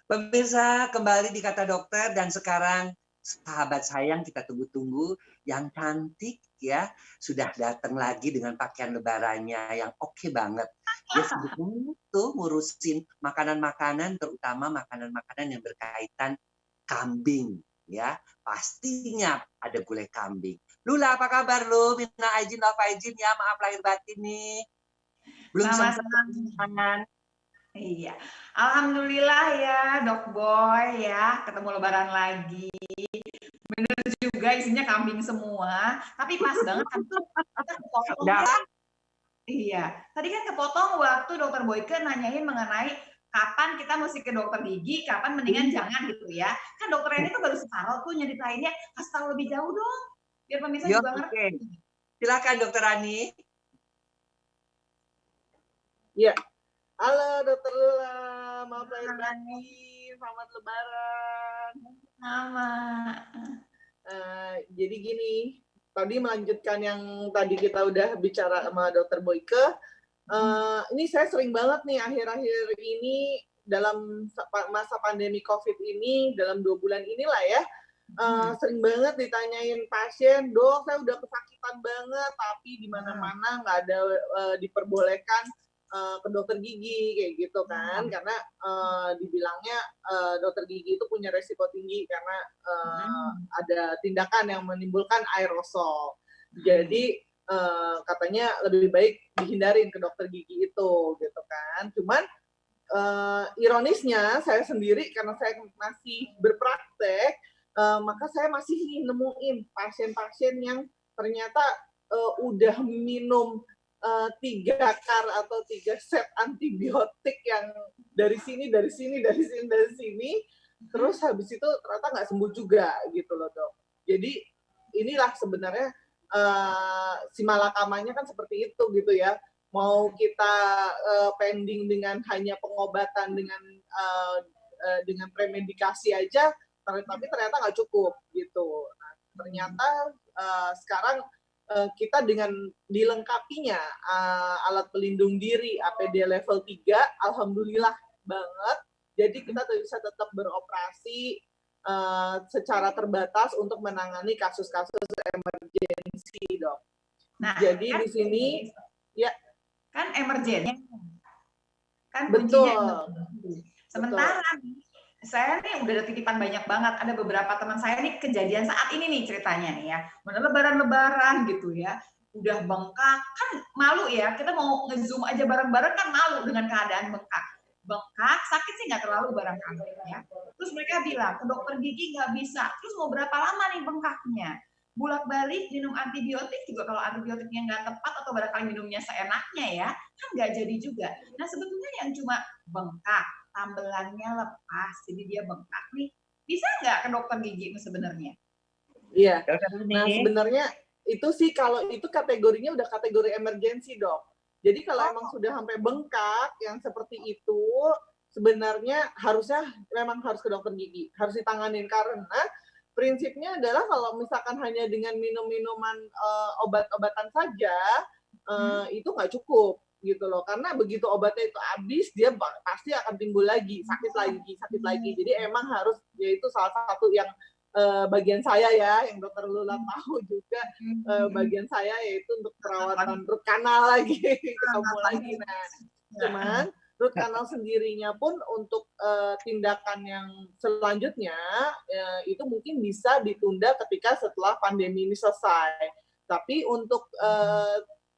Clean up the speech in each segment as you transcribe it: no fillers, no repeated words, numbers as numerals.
Pemirsa, kembali di Kata Dokter dan sekarang sahabat sayang kita tunggu-tunggu yang cantik ya, sudah datang lagi dengan pakaian lebarannya yang oke banget. Dia sibuk banget tuh ngurusin makanan-makanan, terutama makanan-makanan yang berkaitan kambing ya. Pastinya ada gulai kambing. Lula, apa kabar lu? Minta izin, apa izin ya, maaf lahir batin nih. Belum sempat Sama-sama. Iya. Alhamdulillah ya, Dok Boy ya, ketemu lebaran lagi. Bener juga isinya kambing semua, tapi pas banget kan kita kepotong ya. Iya. Tadi kan kepotong waktu Dokter Boyke nanyain mengenai kapan kita mesti ke dokter gigi, kapan mendingan jangan gitu ya. Kan dokter ini tuh baru separuh tuh nyeritainnya, kasih tahu lebih jauh dong. Biar pemirsa juga ngerti. Silakan Dokter Ani. Ya, halo Dokter Lula, maaf lahir batin, selamat Lebaran. Sama. Jadi gini, tadi melanjutkan yang tadi kita udah bicara sama Dokter Boyke. Ini saya sering banget nih akhir-akhir ini dalam masa pandemi COVID ini, dalam 2 bulan inilah ya, sering banget ditanyain pasien, dok saya udah kesakitan banget, tapi di mana-mana nggak ada diperbolehkan ke dokter gigi kayak gitu kan, karena dibilangnya dokter gigi itu punya resiko tinggi karena ada tindakan yang menimbulkan aerosol. Jadi katanya lebih baik dihindarin ke dokter gigi itu gitu kan. Cuman ironisnya saya sendiri karena saya masih berpraktek, maka saya masih nemuin pasien-pasien yang ternyata udah minum 3 kar atau 3 set antibiotik yang dari sini, terus habis itu ternyata nggak sembuh juga gitu loh dok. Jadi inilah sebenarnya si malakamanya kan seperti itu gitu ya. Mau kita pending dengan hanya pengobatan dengan premedikasi aja, tapi ternyata nggak cukup gitu. Nah, ternyata sekarang kita dengan dilengkapinya alat pelindung diri APD level 3, alhamdulillah banget. Jadi kita bisa tetap beroperasi secara terbatas untuk menangani kasus-kasus emergensi, dok. Nah, jadi kan, di sini ya kan emergensi. Kan betul. Sementara betul. Saya nih udah ada titipan banyak banget. Ada beberapa teman saya nih kejadian saat ini nih ceritanya nih ya. Mana lebaran-lebaran gitu ya. Udah bengkak. Kan malu ya. Kita mau nge-zoom aja bareng-bareng kan malu dengan keadaan bengkak. Bengkak, sakit sih nggak terlalu barangkali ya. Terus mereka bilang, ke dokter gigi nggak bisa. Terus mau berapa lama nih bengkaknya? Bolak-balik minum antibiotik juga kalau antibiotiknya nggak tepat atau barangkali minumnya seenaknya ya, kan nggak jadi juga. Nah sebetulnya yang cuma bengkak, tambelannya lepas, jadi dia bengkak nih, bisa nggak ke dokter gigi sebenarnya? Iya, nah sebenarnya itu sih kalau itu kategorinya udah kategori emergensi dok. Jadi kalau emang sudah sampai bengkak yang seperti itu, sebenarnya harusnya memang harus ke dokter gigi, harus ditanganin karena prinsipnya adalah kalau misalkan hanya dengan minum-minuman obat-obatan saja itu nggak cukup gitu loh, karena begitu obatnya itu habis dia pasti akan timbul lagi sakit lagi. Jadi emang harus, yaitu salah satu yang bagian saya ya, yang dokter Lula tahu juga bagian saya yaitu untuk perawatan root canal lagi ketemu lagi. Nah cuman root canal sendirinya pun untuk tindakan yang selanjutnya itu mungkin bisa ditunda ketika setelah pandemi ini selesai. Tapi untuk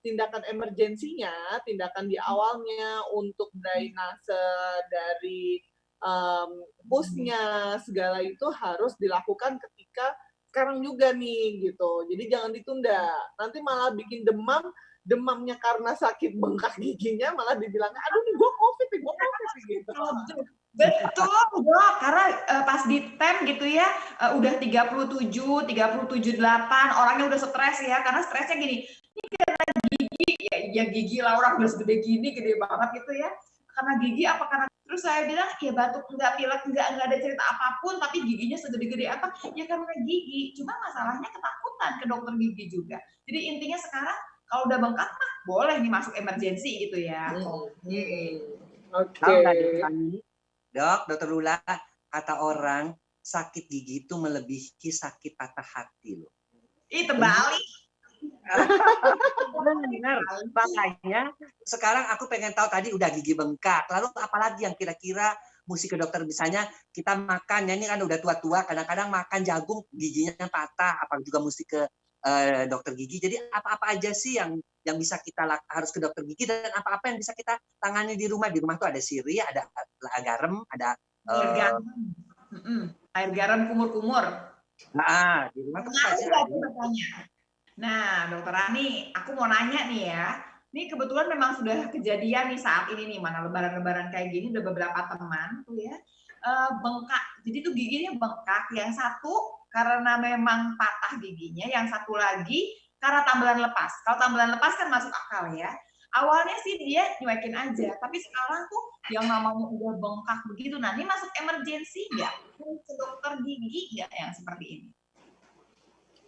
tindakan emergensinya, tindakan di awalnya untuk drainase dari pusnya segala itu harus dilakukan ketika sekarang juga nih gitu. Jadi jangan ditunda. Nanti malah bikin demamnya karena sakit bengkak giginya malah dibilangnya aduh nih gue covid gitu. Betul, dok. Karena pas di tem gitu ya, udah 37, 37,8, orangnya udah stres ya. Karena stresnya gini, ini karena gigi, ya gigi lah orang udah segede gini, gede banget gitu ya. Karena gigi apa karena, terus saya bilang, ya batuk enggak, pilek enggak ada cerita apapun, tapi giginya segede-gede apa, ya karena gigi. Cuma masalahnya ketakutan ke dokter gigi juga. Jadi intinya sekarang, kalau udah bengkak mah boleh nih masuk emergensi gitu ya. Oke. Dokter Lula, kata orang sakit gigi itu melebihi sakit patah hati loh. Ih, terbalik. Benar. Makanya sekarang aku pengen tahu, tadi udah gigi bengkak. Lalu apalagi yang kira-kira mesti ke dokter? Misalnya kita makan, ya ini kan udah tua-tua, kadang-kadang makan jagung giginya patah, apa juga mesti ke dokter gigi. Jadi apa-apa aja sih yang bisa kita harus ke dokter gigi, dan apa-apa yang bisa kita tangani di rumah? Di rumah tuh ada sirih, ada garam, ada Air garam. Air garam kumur-kumur. nah, di rumah tuh aku bertanya. Nah, Dokter Rani, aku mau nanya nih ya. Ini kebetulan memang sudah kejadian nih saat ini nih, mana lebaran-lebaran kayak gini udah beberapa teman tuh ya bengkak. Jadi tuh giginya bengkak. Yang satu karena memang patah giginya, yang satu lagi karena tambelan lepas. Kalau tambelan lepas kan masuk akal ya. Awalnya sih dia nyuekin aja, tapi sekarang tuh yang namanya udah bengkak begitu. Nah, ini masuk emergensi nggak? Ke dokter gigi nggak yang seperti ini?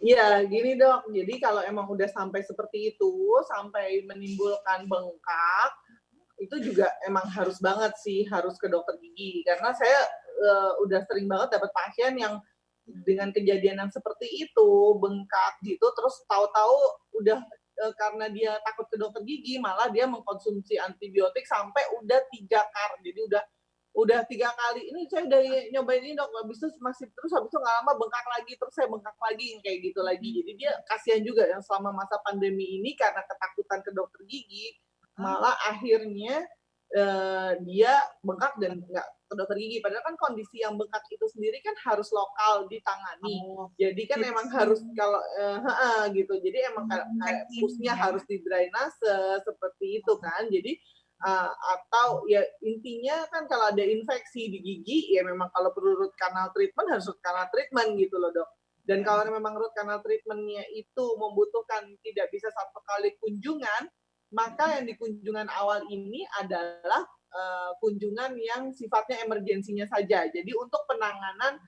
Iya, gini dok. Jadi kalau emang udah sampai seperti itu, sampai menimbulkan bengkak, itu juga emang harus banget sih harus ke dokter gigi. Karena saya udah sering banget dapat pasien yang dengan kejadian yang seperti itu, bengkak gitu, terus tahu-tahu udah karena dia takut ke dokter gigi, malah dia mengkonsumsi antibiotik sampai udah 3 kar. Jadi udah 3 kali, ini saya udah nyobain ini dok, habis itu masih terus, habis itu nggak lama bengkak lagi, terus saya bengkak lagi, kayak gitu lagi. Jadi dia kasihan juga yang selama masa pandemi ini karena ketakutan ke dokter gigi, malah akhirnya dia bengkak dan nggak ke dokter gigi. Padahal kan kondisi yang bengkak itu sendiri kan harus lokal ditangani. Jadi kan emang harus kalau gitu. Jadi emang kayak pusnya harus didrainase seperti itu kan. Jadi atau ya intinya kan kalau ada infeksi di gigi ya memang kalau perlu root canal treatment harus root canal treatment gitu loh dok. Dan kalau memang root canal treatmentnya itu membutuhkan tidak bisa satu kali kunjungan, maka yang di kunjungan awal ini adalah kunjungan yang sifatnya emergensinya saja. Jadi untuk penanganan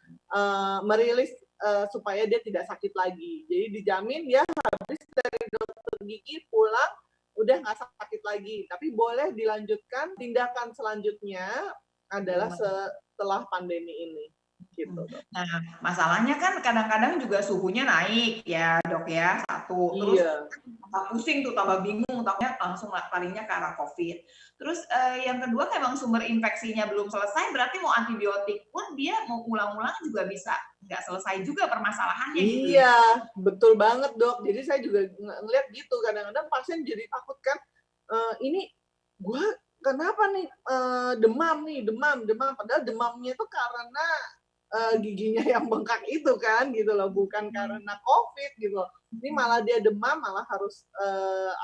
merilis supaya dia tidak sakit lagi. Jadi dijamin dia habis dari dokter gigi pulang udah nggak sakit lagi, tapi boleh dilanjutkan tindakan selanjutnya adalah setelah pandemi ini, gitu. Nah, masalahnya kan kadang-kadang juga suhunya naik ya dok ya, satu, terus tambah pusing tuh, tambah bingung, takutnya langsung palingnya ke arah COVID. Terus yang kedua memang sumber infeksinya belum selesai, berarti mau antibiotik pun dia mau ulang-ulang juga bisa nggak selesai juga permasalahannya gitu. Iya, betul banget dok. Jadi saya juga ngeliat gitu, kadang-kadang pasien jadi takut kan, ini gue kenapa nih demam, padahal demamnya itu karena giginya yang bengkak itu kan gitu loh, bukan karena COVID gitu loh. Ini malah dia demam, malah harus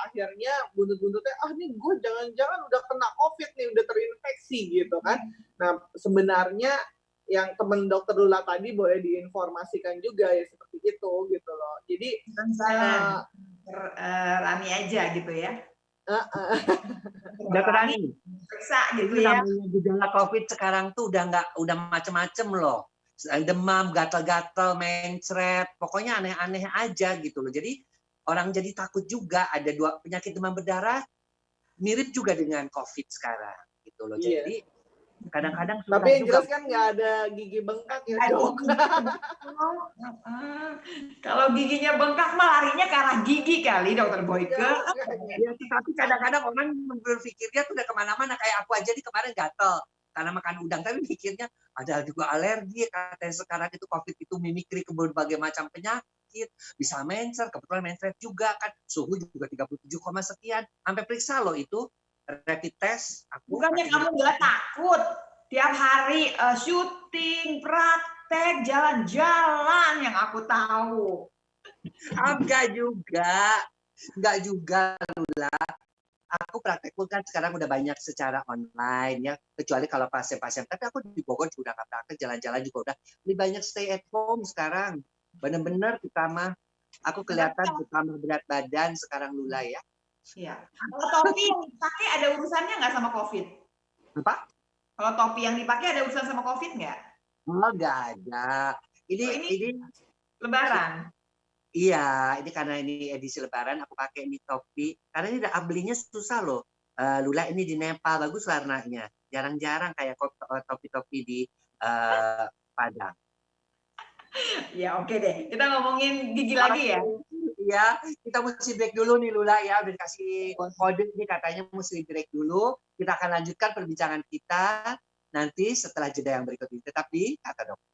akhirnya buntut-buntutnya, nih gue jangan-jangan udah kena COVID nih, udah terinfeksi gitu kan. Nah sebenarnya yang teman dokter Lula tadi boleh diinformasikan juga ya seperti itu gitu loh. Jadi Rani aja gitu ya. Dokter Rani, periksa gitu ya. ya. Gejala COVID sekarang tuh udah macem-macem loh. Demam, gatal-gatal, mencret, pokoknya aneh-aneh aja gitu loh. Jadi orang jadi takut juga. Ada 2 penyakit demam berdarah mirip juga dengan COVID sekarang gitu loh. Iya. Jadi kadang-kadang tapi yang jelas kan nggak ada gigi bengkak ya dok. Kalau giginya bengkak mah larinya ke arah gigi kali dokter Boyke. Ya, tapi kadang-kadang orang berpikirnya tuh udah kemana-mana. Kayak aku aja nih kemarin gatel karena makan udang, tapi pikirnya ada juga alergi. Katanya sekarang itu COVID itu mimikri ke berbagai macam penyakit, bisa mencret, kebetulan mencret juga kan, suhu juga 37, sekian, sampai periksa loh itu rapid test. Bukannya kamu nggak takut tiap hari syuting, praktek, jalan-jalan yang aku tahu. Enggak juga Lula. Aku praktek pun kan sekarang udah banyak secara online ya, kecuali kalau pasien-pasien. Tapi aku di Bogor juga udah nggak praktek, jalan-jalan juga udah lebih banyak stay at home sekarang. Bener-bener pertama aku kelihatan bertambah berat badan sekarang Lula ya. Iya. Kalau topi yang dipakai ada urusannya nggak sama COVID? Apa? Kalau topi yang dipakai ada urusan sama COVID nggak? Oh, nggak ada. Ini Lebaran. Iya, ini karena ini edisi Lebaran, aku pakai ini topi. Karena ini belinya susah loh. Lula ini di Nepal, bagus warnanya. Jarang-jarang kayak topi-topi di Padang. Ya oke deh, kita ngomongin gigi lagi ya. Iya, kita mesti break dulu nih Lula ya, udah dikasih kode ini katanya mesti break dulu. Kita akan lanjutkan perbincangan kita nanti setelah jeda yang berikut ini. Tetap di Kata Dokter.